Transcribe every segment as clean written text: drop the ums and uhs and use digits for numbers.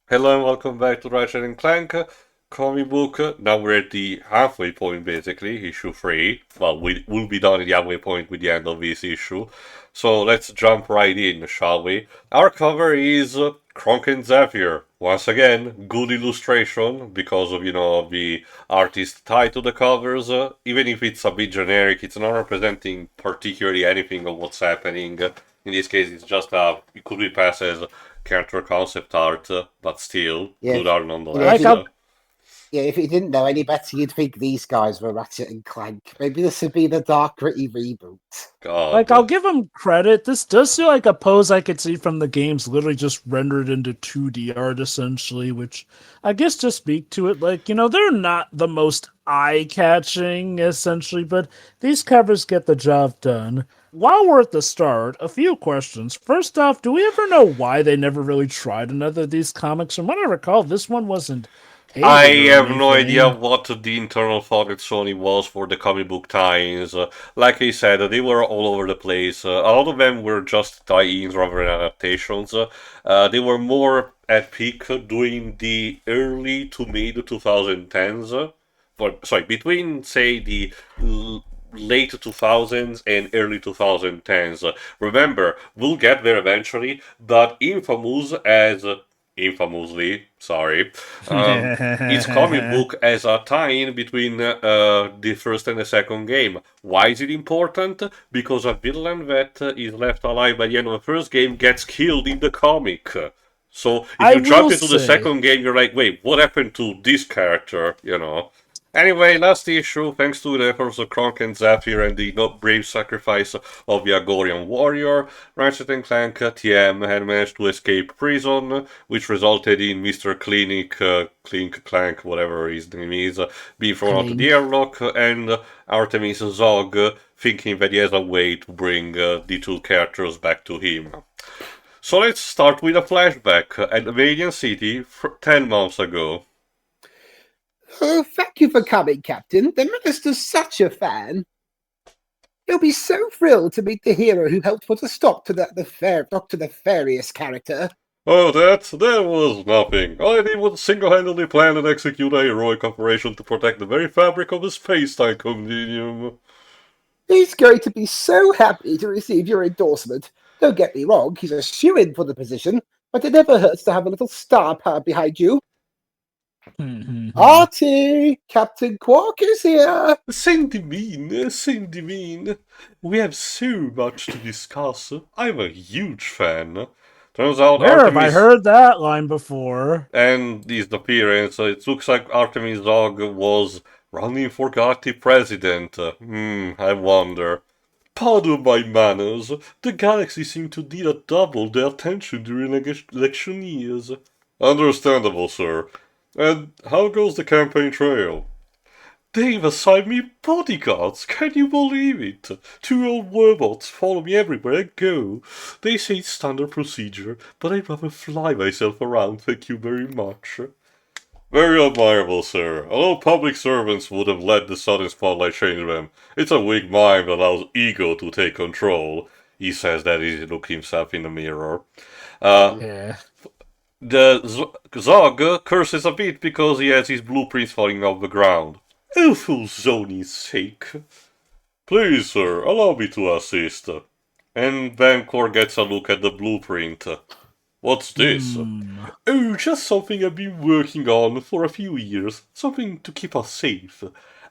Hello and welcome back to Ratchet and Clank comic book. Now we're at the halfway point, basically, issue 3. Well, we'll be done at the halfway point with the end of this issue. So let's jump right in, shall we? Our cover is Cronk and Zephyr. Once again, good illustration because of, the artist tied to the covers. Even if it's a bit generic, it's not representing particularly anything of what's happening. In this case, it's just it could be passed as character concept art, but still Yeah, good art you know, nonetheless. if you didn't know any better, you'd think these guys were Ratchet and Clank. Maybe this would be the dark, gritty reboot. God. I'll give him credit. This does feel like a pose I could see from the games literally just rendered into 2D art, essentially, which I guess just speak to it. They're not the most eye-catching, essentially, but these covers get the job done. While we're at the start, a few questions. First off, do we ever know why they never really tried another of these comics? From what I recall, this one wasn't I hated or have no idea anything. what the internal thought at Sony was for the comic book tie-ins. Like I said, they were all over the place. A lot of them were just tie-ins rather than adaptations. They were more at peak during the early to mid 2010s. Between, say, the late 2000s and early 2010s. Remember, we'll get there eventually, but infamously, sorry, its comic book as a tie-in between the first and the second game. Why is it important? Because a villain that is left alive by the end of the first game gets killed in the comic. So if I you jump will into the say, second game, you're like, wait, what happened to this character? Anyway, last issue, thanks to the efforts of Cronk and Zephyr and the not brave sacrifice of the Agorian warrior, Ratchet and Clank TM had managed to escape prison, which resulted in Mr. Clink, Clank, whatever his name is, being thrown out of the airlock, and Artemis Zogg thinking that he has a way to bring the two characters back to him. So let's start with a flashback at Vadian City 10 months ago. Oh, thank you for coming, Captain. The Minister's such a fan. He'll be so thrilled to meet the hero who helped put a stop to Dr. Nefarious character. Oh, that was nothing. I would single-handedly plan and execute a heroic operation to protect the very fabric of the space-time continuum. He's going to be so happy to receive your endorsement. Don't get me wrong, he's a shoo-in for the position, but it never hurts to have a little star power behind you. Artie! Captain Qwark is here! Saint Divine. We have so much to discuss. I'm a huge fan. Turns out where have I Artemis heard that line before? and his appearance, it looks like Artemis Zogg was running for Galactic President. I wonder. Pardon my manners, the galaxy seemed to need a double the attention during election years. Understandable, sir. And how goes the campaign trail? They've assigned me bodyguards, can you believe it? 2 old robots follow me everywhere I go. They say it's standard procedure, but I'd rather fly myself around, thank you very much. Very admirable, sir. Although public servants would have let the sudden spotlight change them, it's a weak mind that allows ego to take control. He says that as he looks himself in the mirror. Yeah. The Zogg curses a bit because he has his blueprints falling off the ground. Oh, for Zony's sake. Please, sir, allow me to assist. And Vancor gets a look at the blueprint. What's this? Oh, just something I've been working on for a few years. Something to keep us safe.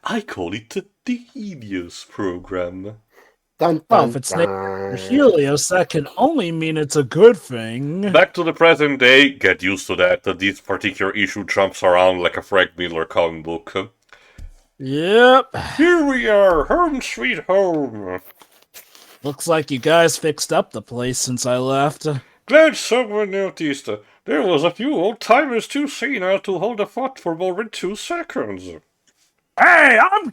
I call it the Helios program. Dun, Well, dun, if it's dun. named Helios, that can only mean it's a good thing. Back to the present day, get used to that. This particular issue jumps around like a Frank Miller comic book. Yep. Here we are, home sweet home. Looks like you guys fixed up the place since I left. Glad someone noticed. There was a few old-timers too senile to hold a thought for more than 2 seconds. Hey, I'm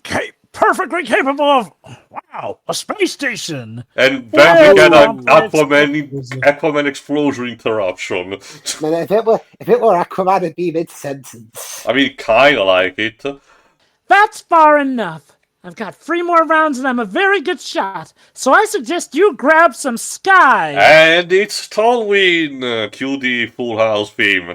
perfectly capable of... Wow, a space station! And then we get an complex Aquaman explosion interruption. Man, if it were Aquaman, it'd be mid-sentence. I mean, kinda like it. That's far enough. I've got 3 more rounds and I'm a very good shot, so I suggest you grab some sky. And it's Tallwin! Cue the Full House theme.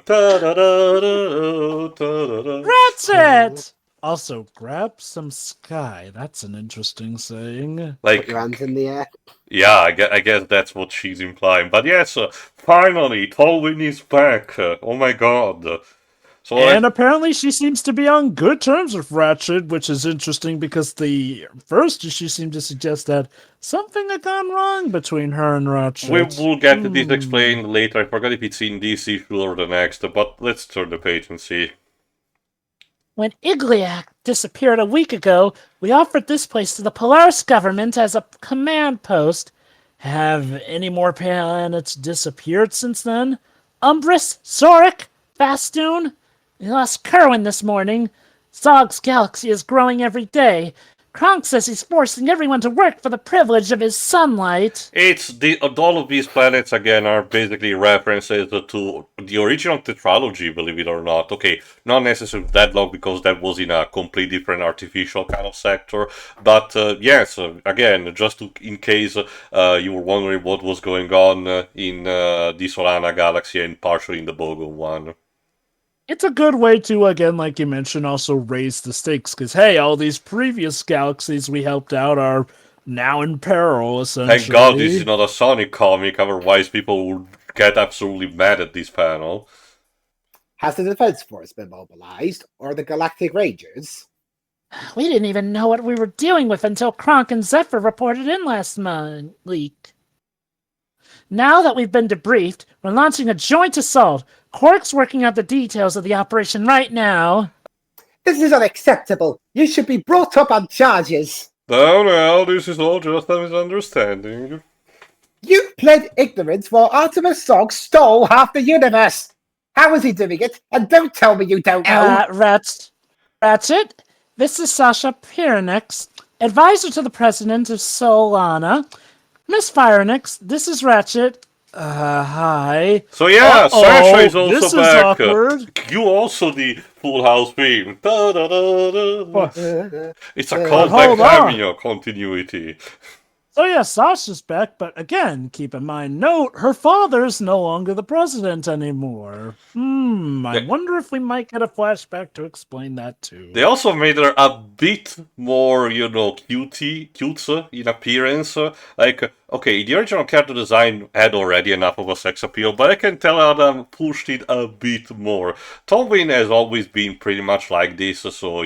Ratchet! Also, grab some sky. That's an interesting saying. Put your hands in the air. Yeah, I guess that's what she's implying. But yes, finally, Tallwin is back. Oh my god. So And apparently she seems to be on good terms with Ratchet, which is interesting because the first issue seemed to suggest that something had gone wrong between her and Ratchet. we will get this explained later. I forgot if it's in this issue or the next, but let's turn the page and see. When Igliak disappeared a week ago, we offered this place to the Polaris government as a command post. Have any more planets disappeared since then? Umbris, Zorik, Fastoon? We lost Kerwin this morning. Zogg's galaxy is growing every day. Cronk says he's forcing everyone to work for the privilege of his sunlight. All of these planets again are basically references to the original tetralogy, believe it or not. Okay, not necessarily that long because that was in a completely different artificial kind of sector. But yes, again, just in case you were wondering what was going on in the Solana galaxy and partially in the Bogon one. It's a good way to, again, like you mentioned, also raise the stakes, because, hey, all these previous galaxies we helped out are now in peril, essentially. Thank God this is not a Sonic comic, otherwise people would get absolutely mad at this panel. Has the Defense Force been mobilized, or the Galactic Rangers? We didn't even know what we were dealing with until Cronk and Zephyr reported in last week. Now that we've been debriefed, we're launching a joint assault. Qwark's working out the details of the operation right now. This is unacceptable. You should be brought up on charges. No, this is all just a misunderstanding. You pled ignorance while Artemis Zogg stole half the universe. How is he doing it? And don't tell me you don't know. Ratchet, this is Sasha Pyrenix, advisor to the president of Solana. Miss Pyrenix, this is Ratchet. Hi. So yeah, Sasha is also this back. Is awkward. You also the Full House theme. Da, da, da, da. It's a callback hold on. cameo continuity. So yeah, Sasha's back, but again, keep in mind, note, her father's no longer the president anymore. I wonder if we might get a flashback to explain that too. They also made her a bit more, cutesy in appearance. Okay, the original character design had already enough of a sex appeal, but I can tell Adam pushed it a bit more. Tolwyn has always been pretty much like this, so,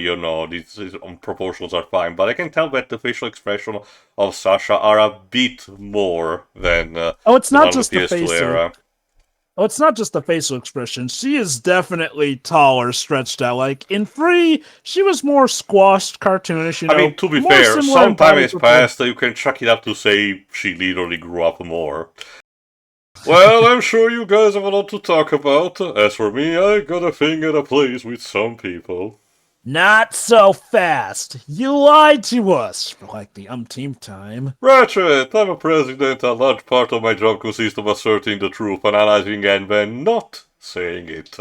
these proportions are fine, but I can tell that the facial expression of Sasha are a bit more than it's not just the the facial. era. Oh, it's not just the facial expression. She is definitely taller, stretched out. Like, in 3, she was more squashed, cartoonish, I mean, to be fair, some time has passed, you can chuck it up to say she literally grew up more. Well, I'm sure you guys have a lot to talk about. As for me, I got a thing and a place with some people. Not so fast. You lied to us for like the umpteenth time. Ratchet, I'm a president. A large part of my job consists of asserting the truth, analyzing, and then not saying it.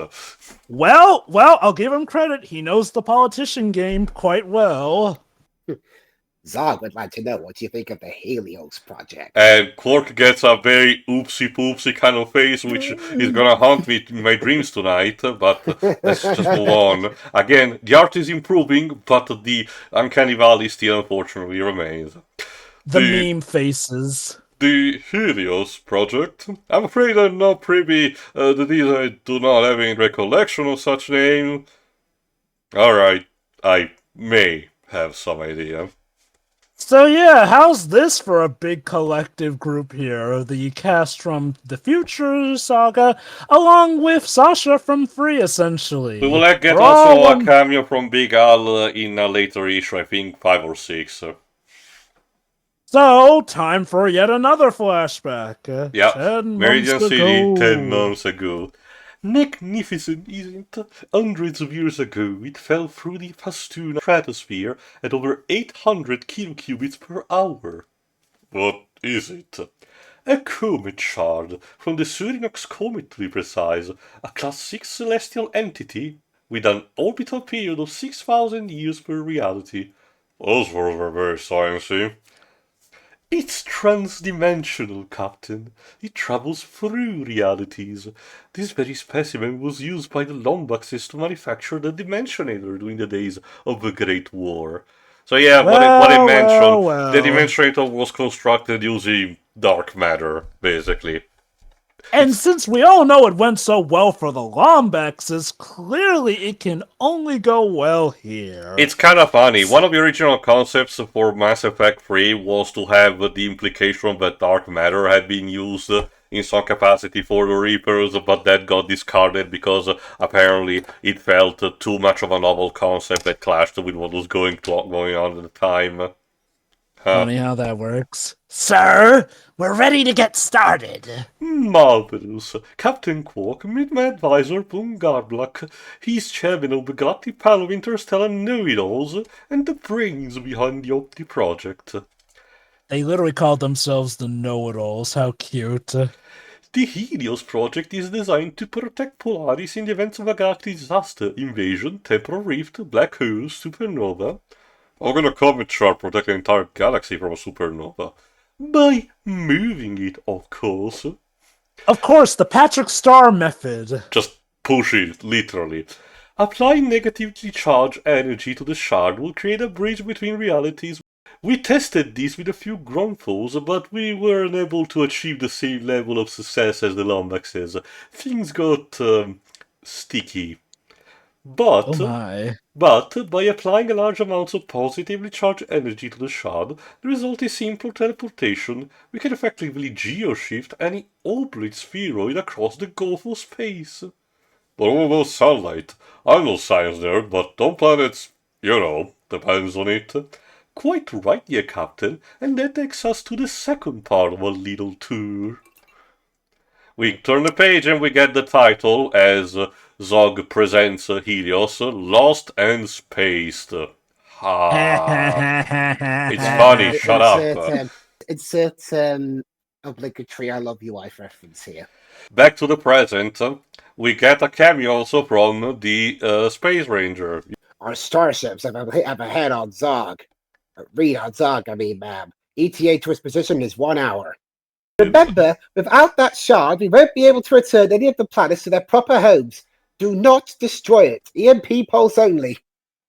Well, I'll give him credit. He knows the politician game quite well. Zogg would like to know what you think of the Helios project. And Qwark gets a very oopsie-poopsie kind of face, which is gonna haunt me in my dreams tonight, but let's just move on. Again, the art is improving, but the Uncanny Valley still unfortunately remains. The meme faces. The Helios project? I'm afraid I'm not privy to these. I do not have any recollection of such name. Alright, I may have some idea. So yeah, how's this for a big collective group here? The cast from the Future Saga, along with Sasha from 3, essentially. We will get also a cameo from Big Al in a later issue, I think 5 or 6. So, time for yet another flashback. Yeah, Meridian City, 10 months ago. Magnificent, isn't it? Hundreds of years ago, it fell through the Fastoon stratosphere at over 800 kilocubits per hour. What is it? A comet shard, from the Surinox comet to be precise, a Class 6 celestial entity with an orbital period of 6,000 years per reality. Those words were very sciencey. It's transdimensional, Captain. It travels through realities. This very specimen was used by the Lombaxes to manufacture the Dimensionator during the days of the Great War. So yeah, what I mentioned, the Dimensionator was constructed using dark matter, basically. And since we all know it went so well for the Lombaxes, clearly it can only go well here. It's kind of funny. One of the original concepts for Mass Effect 3 was to have the implication that dark matter had been used in some capacity for the Reapers, but that got discarded because apparently it felt too much of a novel concept that clashed with what was going on at the time. Funny how that works. Sir, we're ready to get started. Marvelous. Captain Qwark, meet my advisor, Bungarblak. He's chairman of the Galactic Panel of Interstellar Know-It-Alls and the brains behind the Opti project. They literally called themselves the Know-It-Alls. How cute. The Helios project is designed to protect Polaris in the event of a galactic disaster, invasion, temporal rift, black hole, supernova. I'm gonna come and try to protect the entire galaxy from a supernova. By moving it, of course. Of course, the Patrick Star method. Just push it, literally. Applying negatively charged energy to the shard will create a bridge between realities. We tested this with a few Grunfos, but we weren't able to achieve the same level of success as the Lombaxes. Things got sticky. But by applying a large amount of positively charged energy to the shard, the result is simple teleportation. We can effectively geoshift any oblate spheroid across the gulf of space. But what about sunlight? I'm no science nerd, but on planets, depends on it. Quite right, dear Captain, and that takes us to the second part of our little tour. We turn the page and we get the title as Zogg presents Helios, Lost and Spaced. It's funny, shut up. Insert obligatory I love you wife reference here. Back to the present, we get a cameo also from the Space Ranger. Our starships have a head on Zogg. Read on Zogg, I mean, ma'am. ETA to its position is 1 hour. Remember, without that shard, we won't be able to return any of the planets to their proper homes. Do not destroy it. EMP pulse only.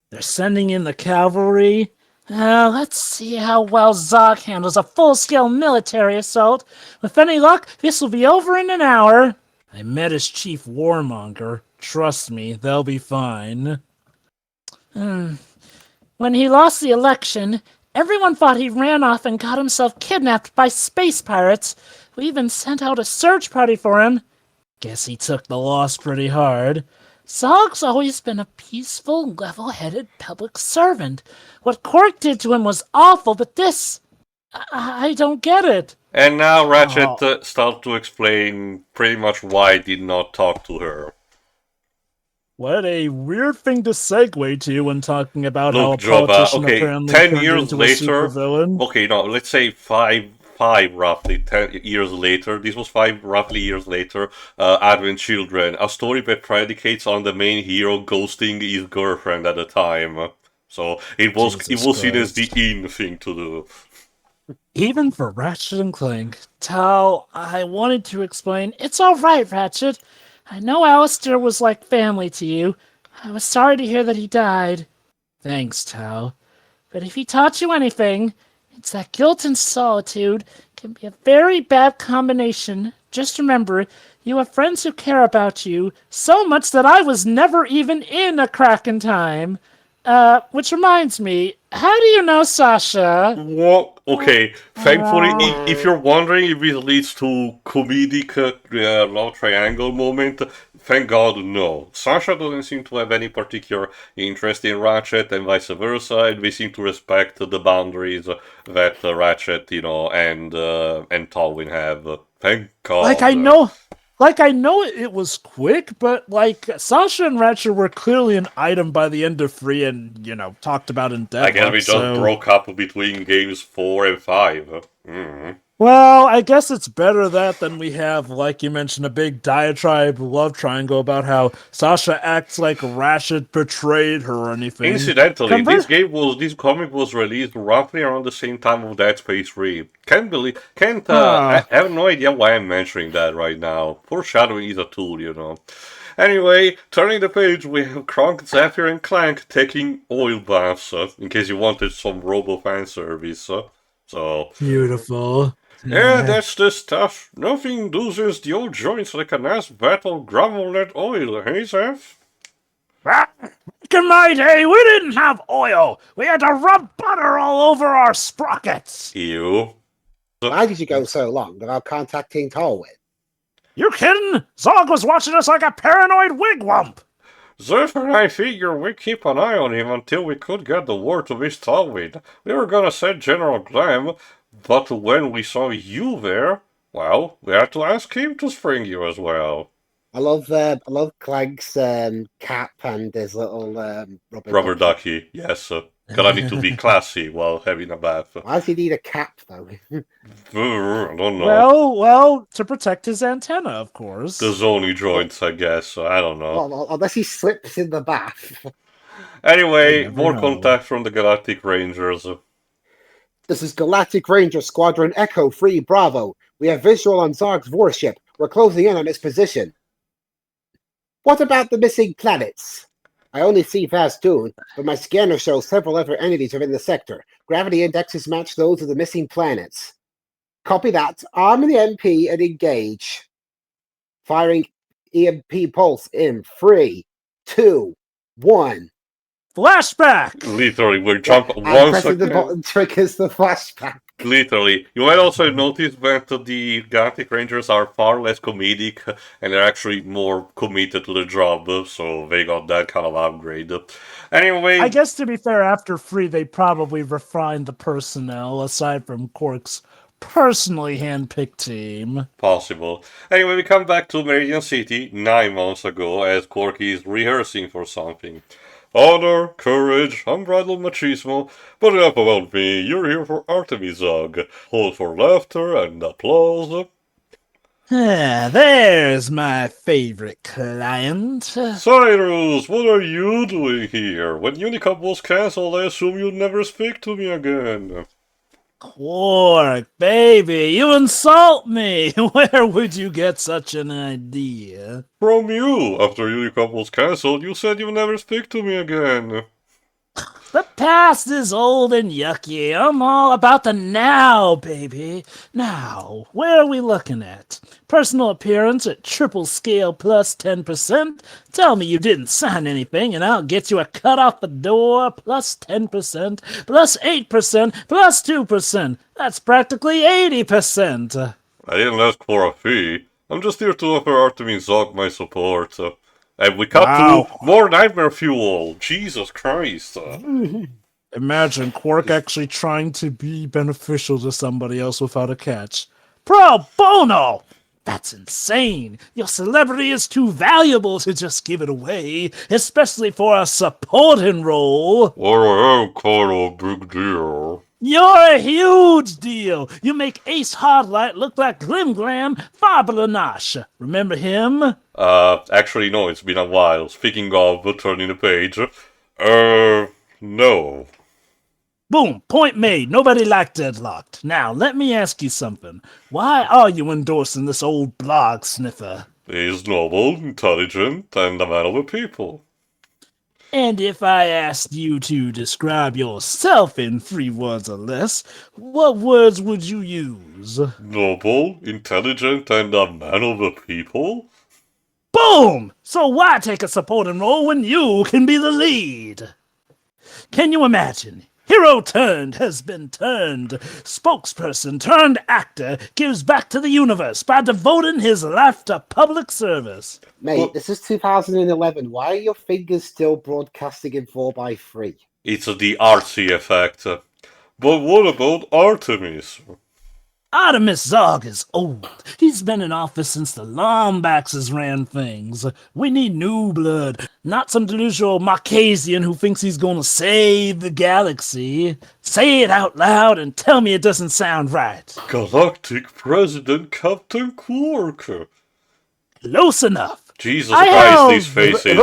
They're sending in the cavalry. Let's see how well Zogg handles a full-scale military assault. With any luck, this will be over in an hour. I met his chief warmonger. Trust me, they'll be fine. When he lost the election, everyone thought he ran off and got himself kidnapped by space pirates. We even sent out a search party for him. Guess he took the loss pretty hard. Zogg's always been a peaceful, level-headed public servant. What Qwark did to him was awful, but this... I don't get it. And now Ratchet starts to explain pretty much why he did not talk to her. What a weird thing to segue to when talking about how a Joba, politician okay, apparently 10 turned years into a later, supervillain. okay, no, let's say five roughly, 10 years later, this was 5 roughly years later, Advent Children, a story that predicates on the main hero ghosting his girlfriend at the time. So it was seen as the in thing to do. Even for Ratchet and Clank. Tal, I wanted to explain, it's alright, Ratchet. I know Alistair was like family to you. I was sorry to hear that he died. Thanks, Tal. But if he taught you anything, it's that guilt and solitude can be a very bad combination. Just remember, you have friends who care about you so much that I was never even in a Kraken time. Which reminds me, how do you know Sasha? What? Okay, thankfully, if you're wondering if it leads to comedic love triangle moment, thank God no. Sasha doesn't seem to have any particular interest in Ratchet and vice versa, and they seem to respect the boundaries that Ratchet, and Tolwyn have. Thank God. I know it was quick, but, Sasha and Ratchet were clearly an item by the end of 3 and, talked about in depth. I guess we just broke up between games 4 and 5. Well, I guess it's better that than we have, like you mentioned, a big diatribe love triangle about how Sasha acts like Ratchet betrayed her or anything. Incidentally, Convert. this comic was released roughly around the same time of Dead Space 3. I Huh. have no idea why I'm mentioning that right now. Foreshadowing is a tool, you know. Anyway, turning the page, we have Cronk, Zephyr, and Clank taking oil baths, in case you wanted some robo fan service. So, Beautiful. yeah, that's the stuff. Nothing loosens the old joints like a nice battle gravel-led oil, hey, Zeph? Back in my day, we didn't have oil. We had to rub butter all over our sprockets. Ew. Why did you go so long without contacting Tallwin? You kidding? Zogg was watching us like a paranoid wigwamp. Zeph and I figure we keep an eye on him until we could get the word to Miss Talwyn. We were gonna send General Glam, but when we saw you there, well, we had to ask him to spring you as well. I love Clank's cap and his little Rubber ducky, yes. Gonna need to be classy while having a bath. Why does he need a cap though? I don't know. Well, to protect his antenna, of course. The zony joints, I guess. I don't know. Well, unless he slips in the bath. Anyway, never more know. contact from the Galactic Rangers. This is Galactic Ranger Squadron Echo 3 Bravo. We have visual on Zogg's warship. We're closing in on its position. What about the missing planets? I only see Fastoon, but my scanner shows several other entities are in the sector. Gravity indexes match those of the missing planets. Copy that. Arm the MP and engage. Firing EMP pulse in 3, 2, 1. Flashback! Literally, we're jumping And once pressing the again. button triggers the flashback. Literally. You might also notice that the Galactic Rangers are far less comedic and they're actually more committed to the job, so they got that kind of upgrade. Anyway, I guess to be fair, after 3, they probably refined the personnel, aside from Qwark's personally handpicked team. possible. Anyway, we come back to Meridian City 9 months ago as Qwark is rehearsing for something. Honor, courage, unbridled machismo, but enough about me, you're here for Artemis Zogg. Hold for laughter and applause. There's my favorite client. Cyrus, what are you doing here? When Unicap was cancelled, I assume you'd never speak to me again. Qwark, baby, you insult me! Where would you get such an idea? From you. After Unicap was cancelled, you said you'd never speak to me again. The past is old and yucky. I'm all about the now, baby. Now, where are we looking at? Personal appearance at triple scale plus 10%? Tell me you didn't sign anything and I'll get you a cut off the door plus 10%, plus 8%, plus 2%. That's practically 80%. I didn't ask for a fee. I'm just here to offer Artemis Zogg my support. And we cut Wow. to more nightmare fuel. Jesus Christ. Imagine Qwark actually trying to be beneficial to somebody else without a catch. Pro bono! That's insane. Your celebrity is too valuable to just give it away, especially for a supporting role. Well, I am kind of a big deal. You're a huge deal. You make Ace Hardlight look like Glim Glam Fabulanash. Remember him? Actually, no, it's been a while. Speaking of turning the page, no. Boom, point made. Nobody liked Deadlocked. Now, let me ask you something. Why are you endorsing this old blog sniffer? He's noble, intelligent, and a man of the people. And if I asked you to describe yourself in 3 words or less, what words would you use? Noble, intelligent, and a man of the people? Boom! So why take a supporting role when you can be the lead? Can you imagine? Hero turned has been turned. Spokesperson turned actor gives back to the universe by devoting his life to public service. Mate, this is 2011. Why are your fingers still broadcasting in 4x3? It's the artsy effect. But what about Artemis? Artemis Zogg is old. He's been in office since the Lombaxes ran things. We need new blood, not some delusional Marquesian who thinks he's gonna save the galaxy. Say it out loud and tell me it doesn't sound right. Galactic President Captain Qwark. Close enough. Jesus I Christ, have- these faces. It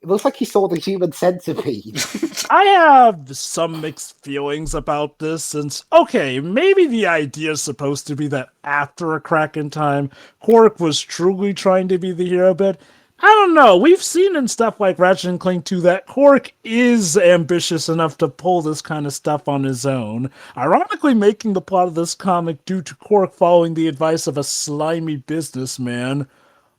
looks like he saw the human centipede. I have some mixed feelings about this since, okay, maybe the idea is supposed to be that after a crack in time, Qwark was truly trying to be the hero, but I don't know. We've seen in stuff like Ratchet and Clank 2 that Qwark is ambitious enough to pull this kind of stuff on his own, ironically making the plot of this comic due to Qwark following the advice of a slimy businessman.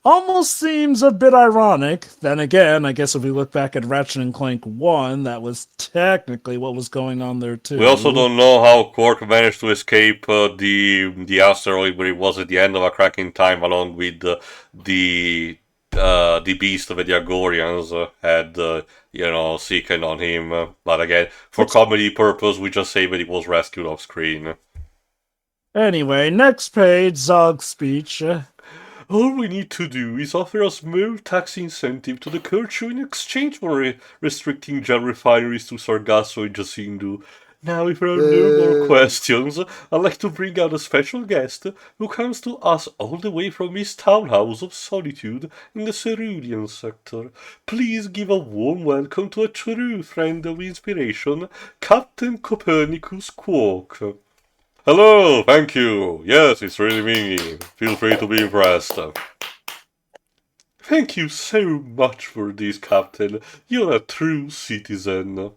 Almost seems a bit ironic. Then again, I guess if we look back at Ratchet and Clank 1, that was technically what was going on there too. We also don't know how Qwark managed to escape the asteroid where he was at the end of a crack in time, along with the beast of the Agorians had seeking on him. But again, for comedy purpose, we just say that he was rescued off screen. Anyway, next page, Zogg's speech. All we need to do is offer a small tax incentive to the culture in exchange for restricting gel refineries to Sargasso and Jacinto. Now, if there are no more questions, I'd like to bring out a special guest who comes to us all the way from his townhouse of solitude in the Cerulean sector. Please give a warm welcome to a true friend of inspiration, Captain Copernicus Qwark. Hello, thank you. Yes, it's really me. Feel free to be impressed. Thank you so much for this, Captain. You're a true citizen.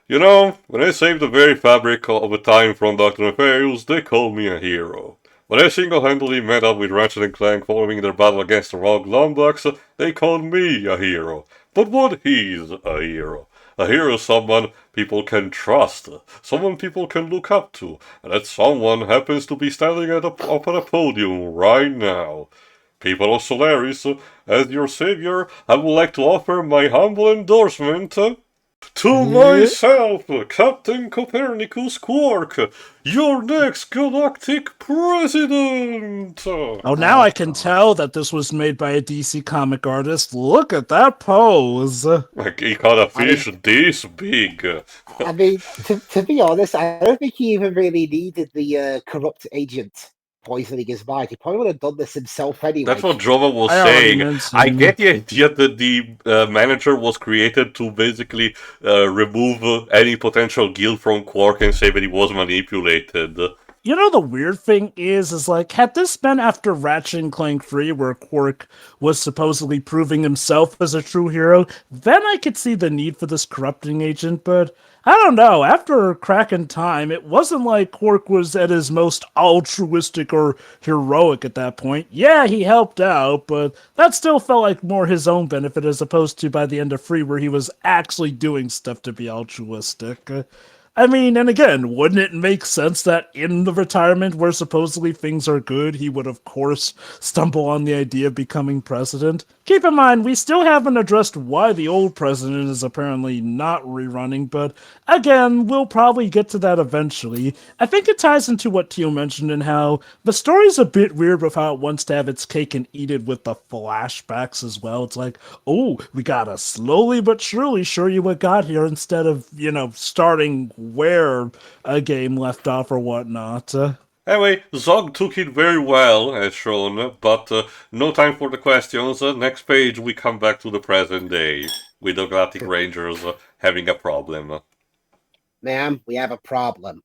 You know, when I saved the very fabric of the time from Dr. Nefarious, they called me a hero. When I single-handedly met up with Ratchet and Clank following their battle against the rogue Lombax, they called me a hero. But what is a hero? A hero is someone people can trust, someone people can look up to, and that someone happens to be standing up at a podium right now. People of Solaris, as your savior, I would like to offer my humble endorsement to myself, Captain Copernicus Qwark, your next Galactic President! Oh, now I can tell that this was made by a DC comic artist. Look at that pose! Like, he caught a fish this big. I mean, to be honest, I don't think he even really needed the corrupt agent poisoning his mind. He probably would have done this himself anyway. That's what Jova was I already saying. mentioned- I get the idea that the manager was created to basically remove any potential guilt from Qwark and say that he was manipulated. You know, the weird thing is like, had this been after Ratchet and Clank 3, where Qwark was supposedly proving himself as a true hero, then I could see the need for this corrupting agent, but I don't know, after Crack in Time, it wasn't like Qwark was at his most altruistic or heroic at that point. Yeah, he helped out, but that still felt like more his own benefit as opposed to by the end of 3, where he was actually doing stuff to be altruistic. I mean, and again, wouldn't it make sense that in the retirement where supposedly things are good, he would of course stumble on the idea of becoming president? Keep in mind, we still haven't addressed why the old president is apparently not rerunning, but again, we'll probably get to that eventually. I think it ties into what Tio mentioned and how the story's a bit weird with how it wants to have its cake and eat it with the flashbacks as well. It's like, oh, we gotta slowly but surely show you what got here instead of, starting where a game left off or whatnot. Anyway, Zogg took it very well, as shown, but no time for the questions. Next page, we come back to the present day, with the Galactic Rangers having a problem. Ma'am, we have a problem.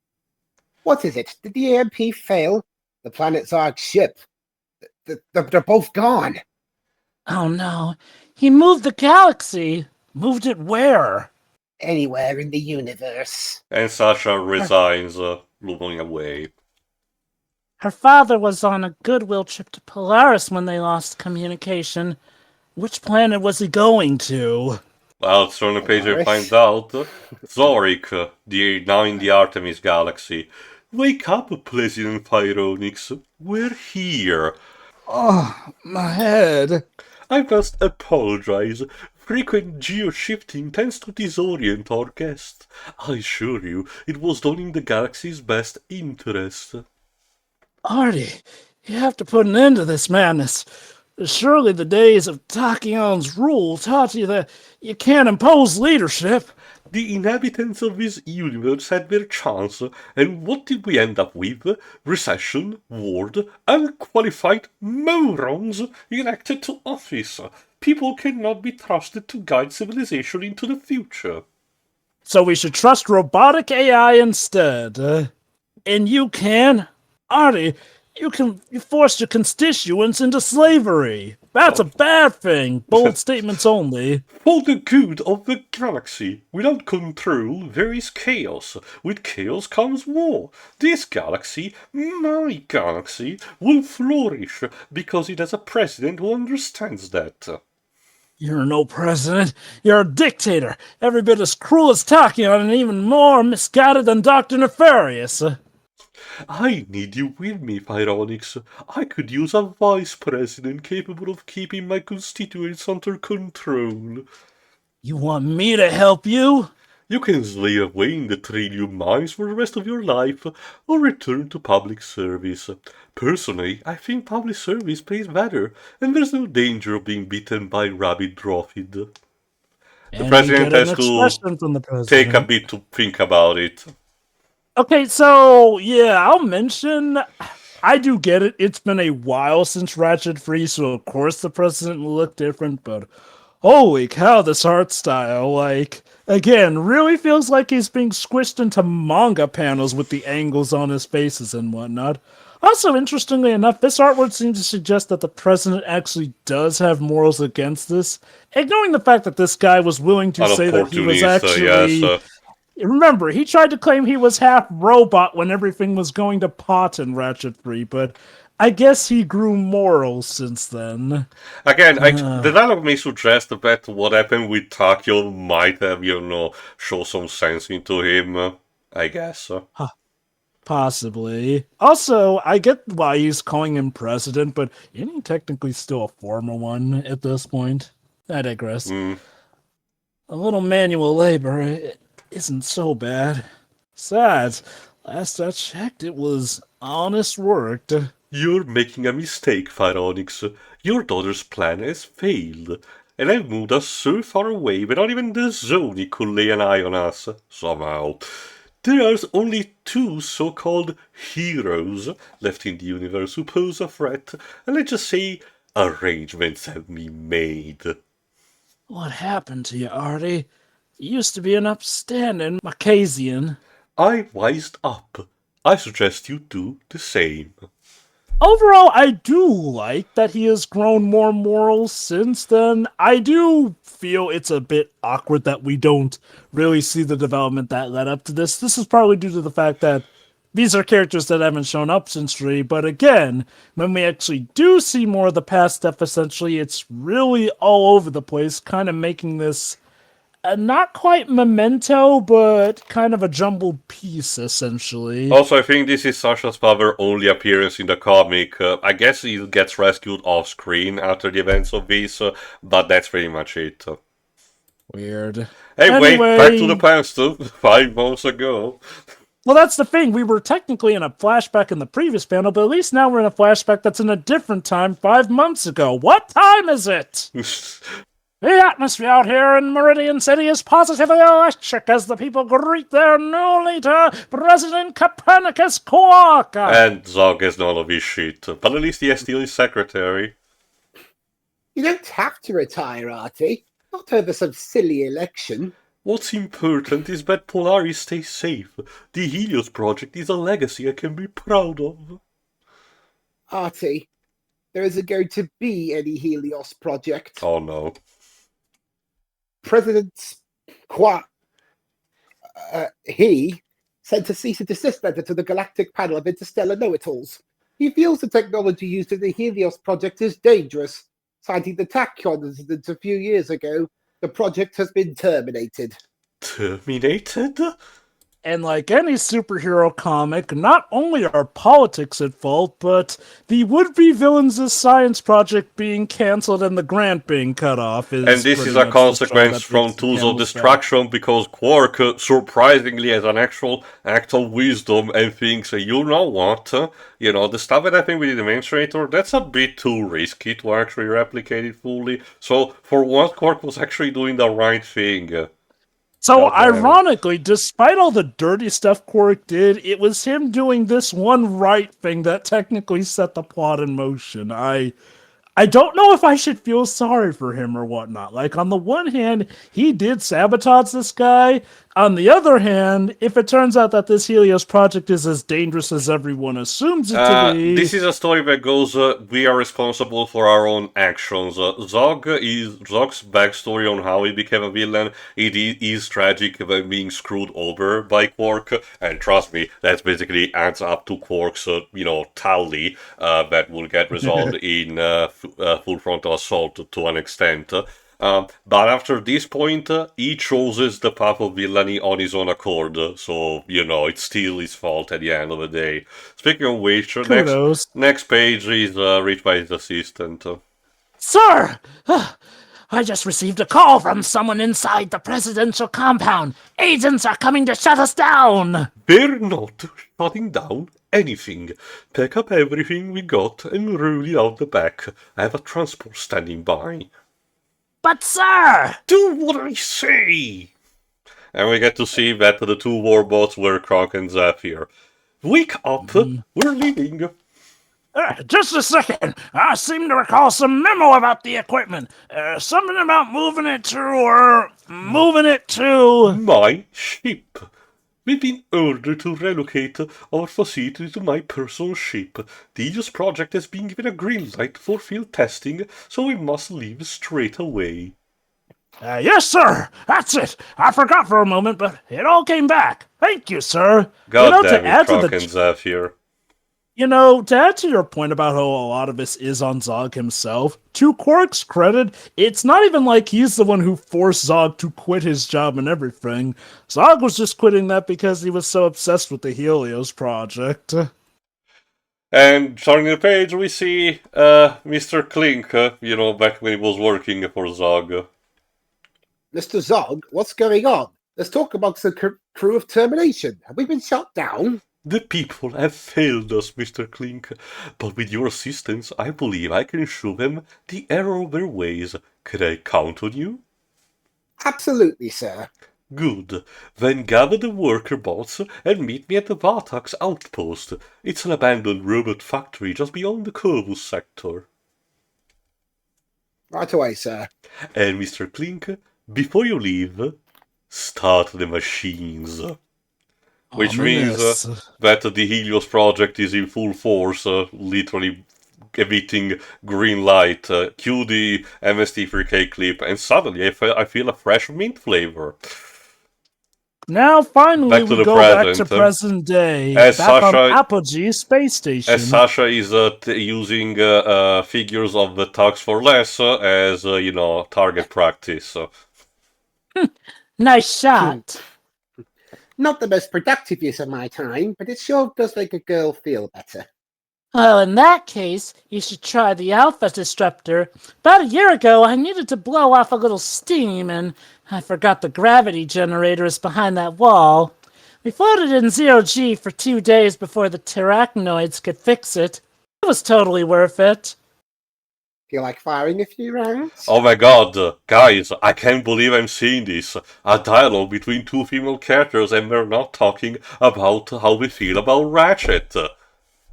What is it? Did the EMP fail? The planet Zogg ship. They're both gone. Oh no, he moved the galaxy. Moved it where? Anywhere in the universe. And Sasha resigns, moving away. Her father was on a goodwill trip to Polaris when they lost communication. Which planet was he going to? Well, turn the page and find out. Zorik, now in the Artemis galaxy. Wake up, President Pyronix. We're here. Oh, my head. I must apologize. Frequent geo-shifting tends to disorient our guest. I assure you, it was done in the galaxy's best interest. Artie, you have to put an end to this madness. Surely the days of Tachyon's rule taught you that you can't impose leadership. The inhabitants of this universe had their chance, and what did we end up with? Recession, war, unqualified morons elected to office. People cannot be trusted to guide civilization into the future. So we should trust robotic AI instead. And you can, Artie, you forced your constituents into slavery. That's a bad thing. Bold statements only. For the good of the galaxy. Without control, there is chaos. With chaos comes war. This galaxy, my galaxy, will flourish because it has a president who understands that. You're no president. You're a dictator. Every bit as cruel as Tachyon and even more misguided than Dr. Nefarious. I need you with me, Pyronix. I could use a vice president capable of keeping my constituents under control. You want me to help you? You can slave away in the Trillium mines for the rest of your life, or return to public service. Personally, I think public service pays better, and there's no danger of being beaten by Rabbit Dropid. The president has to take a bit to think about it. Okay, so, yeah, I'll mention, I do get it. It's been a while since Ratchet Free, so of course the president will look different, but holy cow, this art style, like, again, really feels like he's being squished into manga panels with the angles on his faces and whatnot. Also, interestingly enough, this artwork seems to suggest that the president actually does have morals against this, ignoring the fact that this guy was willing to say that he was actually... Remember, he tried to claim he was half robot when everything was going to pot in Ratchet 3, but I guess he grew moral since then. Again, the dialogue may suggest that what happened with Takio might have, show some sense into him, I guess. Possibly. Also, I get why he's calling him president, but isn't he technically still a former one at this point? I digress. A little manual labor isn't so bad. Besides, last I checked, it was honest work. You're making a mistake, Pyronix. Your daughter's plan has failed, and I've moved us so far away that not even the Zoni could lay an eye on us, somehow. There are only two so-called heroes left in the universe who pose a threat, and let's just say arrangements have been made. What happened to you, Artie? You used to be an upstanding Marquesian. I wised up. I suggest you do the same. Overall, I do like that he has grown more moral since then. I do feel it's a bit awkward that we don't really see the development that led up to this. This is probably due to the fact that these are characters that haven't shown up since 3, but again, when we actually do see more of the past stuff, essentially, it's really all over the place, kind of making this not quite Memento, but kind of a jumbled piece, essentially. Also, I think this is Sasha's father's only appearance in the comic. I guess he gets rescued off-screen after the events of this, but that's pretty much it. Weird. Anyway, back to the past, 5 months ago. Well, that's the thing. We were technically in a flashback in the previous panel, but at least now we're in a flashback that's in a different time 5 months ago. What time is it? The atmosphere out here in Meridian City is positively electric as the people greet their new leader, President Copernicus Qwark. And Zogg has none of his shit, but at least he has still his secretary. You don't have to retire, Artie. Not over some silly election. What's important is that Polaris stays safe. The Helios project is a legacy I can be proud of. Artie, there isn't going to be any Helios project. Oh no. President Qwark, he sent a cease and desist letter to the Galactic Panel of Interstellar Know-It-Alls. He feels the technology used in the Helios project is dangerous. Citing the Tachyon incident a few years ago, the project has been terminated. Terminated? And like any superhero comic, not only are politics at fault, but the would-be villains' science project being cancelled and the grant being cut off is And this is pretty a much the straw consequence that from breaks the Tools of camel's back. Destruction, because Qwark, surprisingly, has an actual act of wisdom and thinks, you know what, the stuff that happened with the Demonstrator, that's a bit too risky to actually replicate it fully. So, for once, Qwark was actually doing the right thing. So, God damn it. ironically, despite all the dirty stuff Qwark did, it was him doing this one right thing that technically set the plot in motion. I don't know if I should feel sorry for him or whatnot. Like, on the one hand, he did sabotage this guy. On the other hand, if it turns out that this Helios project is as dangerous as everyone assumes it to be... This is a story that goes, we are responsible for our own actions. Zogg's backstory on how he became a villain. It is tragic about being screwed over by Qwark, and trust me, that basically adds up to Qwark's, tally that will get resolved in Full Frontal Assault to an extent. But after this point, he chooses the path of villainy on his own accord, so, it's still his fault at the end of the day. Speaking of which, Kudos. next page is reached by his assistant. Sir! I just received a call from someone inside the presidential compound. Agents are coming to shut us down! We're not shutting down anything. Pack up everything we got and roll it out the back. I have a transport standing by. But sir! Do what I say! And we get to see that the two warbots were Cronk and Zephyr. Wake up! We're leaving! Just a second. I seem to recall some memo about the equipment. Something about moving it to... My ship! We've been ordered to relocate our facility to my personal ship. The Helios project has been given a green light for field testing, so we must leave straight away. Yes, sir. That's it. I forgot for a moment, but it all came back. Thank you, sir. God damn it, Cronk and Zephyr. To add to your point about how a lot of this is on Zogg himself, to Qwark's credit, it's not even like he's the one who forced Zogg to quit his job and everything. Zogg was just quitting that because he was so obsessed with the Helios project. And turning the page, we see Mr. Clank, back when he was working for Zogg. Mr. Zogg, what's going on? Let's talk about the crew of Termination. Have we been shut down? The people have failed us, Mr. Clank, but with your assistance, I believe I can show them the error of their ways. Can I count on you? Absolutely, sir. Good. Then gather the worker bots and meet me at the Vartax outpost. It's an abandoned robot factory just beyond the Corvus sector. Right away, sir. And Mr. Clank, before you leave, start the machines. Which means that the Helios project is in full force, literally emitting green light. Cue the MST3K clip, and suddenly I feel a fresh mint flavor. Now, finally, Back to we the go back present. to present day, As back on Sasha- Apogee Space Station. As Sasha is using figures of the Tux for Less as, target practice. Nice shot. Not the most productive use of my time, but it sure does make a girl feel better. Well, in that case, you should try the Alpha Disruptor. About a year ago, I needed to blow off a little steam, and I forgot the gravity generator is behind that wall. We floated in 0G for 2 days before the Terrachnoids could fix it. It was totally worth it. Feel like firing a few rounds? Oh my god, guys, I can't believe I'm seeing this. A dialogue between two female characters, and we're not talking about how we feel about Ratchet.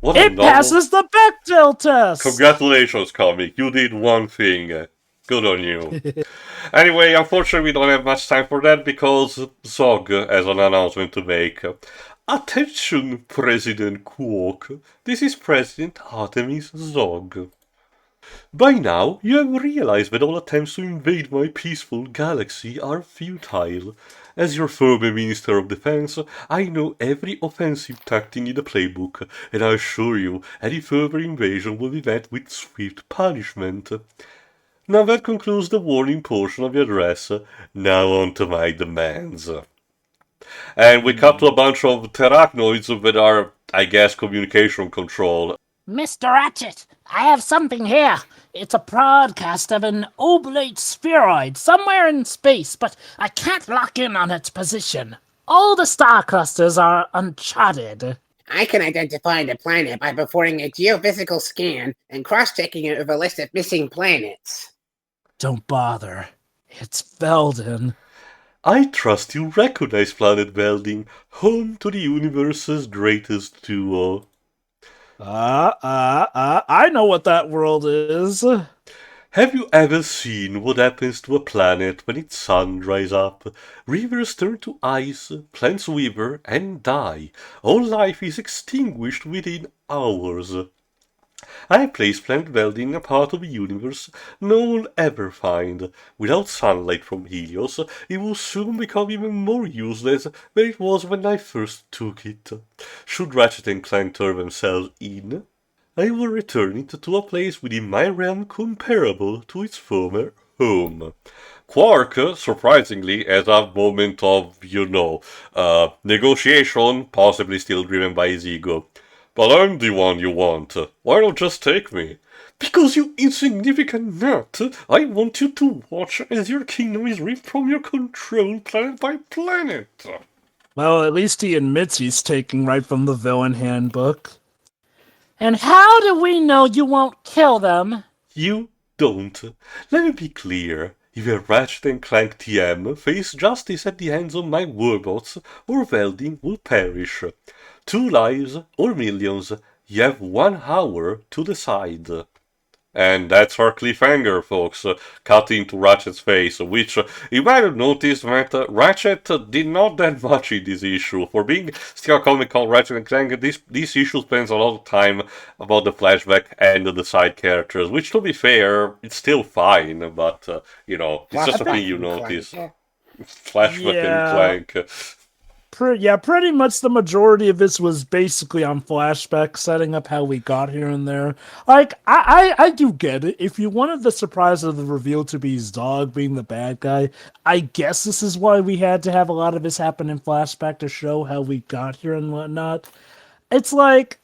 What It passes the Bechdel test! Congratulations, comic. You did one thing. Good on you. Anyway, unfortunately, we don't have much time for that because Zogg has an announcement to make. Attention, President Qwark. This is President Artemis Zogg. By now, you have realized that all attempts to invade my peaceful galaxy are futile. As your former Minister of Defense, I know every offensive tactic in the playbook, and I assure you any further invasion will be met with swift punishment. Now that concludes the warning portion of your address. Now on to my demands. And we cut to a bunch of terrachnoids with our, I guess, communication control. Mr. Ratchet, I have something here. It's a broadcast of an oblate spheroid somewhere in space, but I can't lock in on its position. All the star clusters are uncharted. I can identify the planet by performing a geophysical scan and cross-checking it with a list of missing planets. Don't bother. It's Velden. I trust you recognize Planet Velding, home to the universe's greatest duo. I know what that world is. Have you ever seen what happens to a planet when its sun dries up? Rivers turn to ice, plants wither and die. All life is extinguished within hours. I placed Planet Velding in a part of the universe no one will ever find. Without sunlight from Helios, it will soon become even more useless than it was when I first took it. Should Ratchet and Clank turn themselves in, I will return it to a place within my realm comparable to its former home. Qwark, surprisingly, has a moment of, negotiation, possibly still driven by his ego. But I'm the one you want. Why not just take me? Because, you insignificant nut, I want you to watch as your kingdom is ripped from your control planet by planet. Well, at least he admits he's taking right from the villain handbook. And how do we know you won't kill them? You don't. Let me be clear. Either Ratchet and Clank TM face justice at the hands of my warbots, or Velding will perish. 2 lives or millions, you have 1 hour to decide. And that's our cliffhanger, folks, cutting to Ratchet's face, which you might have noticed that Ratchet did not that much in this issue. For being still a comic called Ratchet and Clank, this issue spends a lot of time about the flashback and the side characters, which, to be fair, it's still fine, but, it's just a thing you notice. Flashback and Clank. Pretty much the majority of this was basically on flashback, setting up how we got here and there. Like, I do get it. If you wanted the surprise of the reveal to be Zogg being the bad guy, I guess this is why we had to have a lot of this happen in flashback to show how we got here and whatnot. It's like,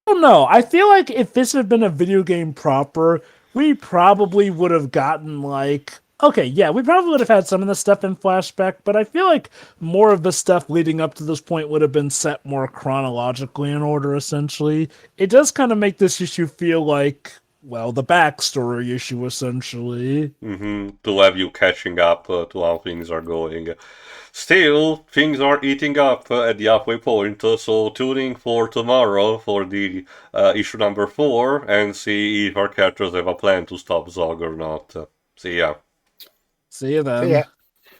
I don't know. I feel like if this had been a video game proper, we probably would have gotten, like... Okay, yeah, we probably would have had some of the stuff in flashback, but I feel like more of the stuff leading up to this point would have been set more chronologically in order, essentially. It does kind of make this issue feel like, well, the backstory issue, essentially. To have you catching up to how things are going. Still, things are eating up at the halfway point, so tuning for tomorrow for the issue number 4 and see if our characters have a plan to stop Zogg or not. See ya. See you then. So, yeah.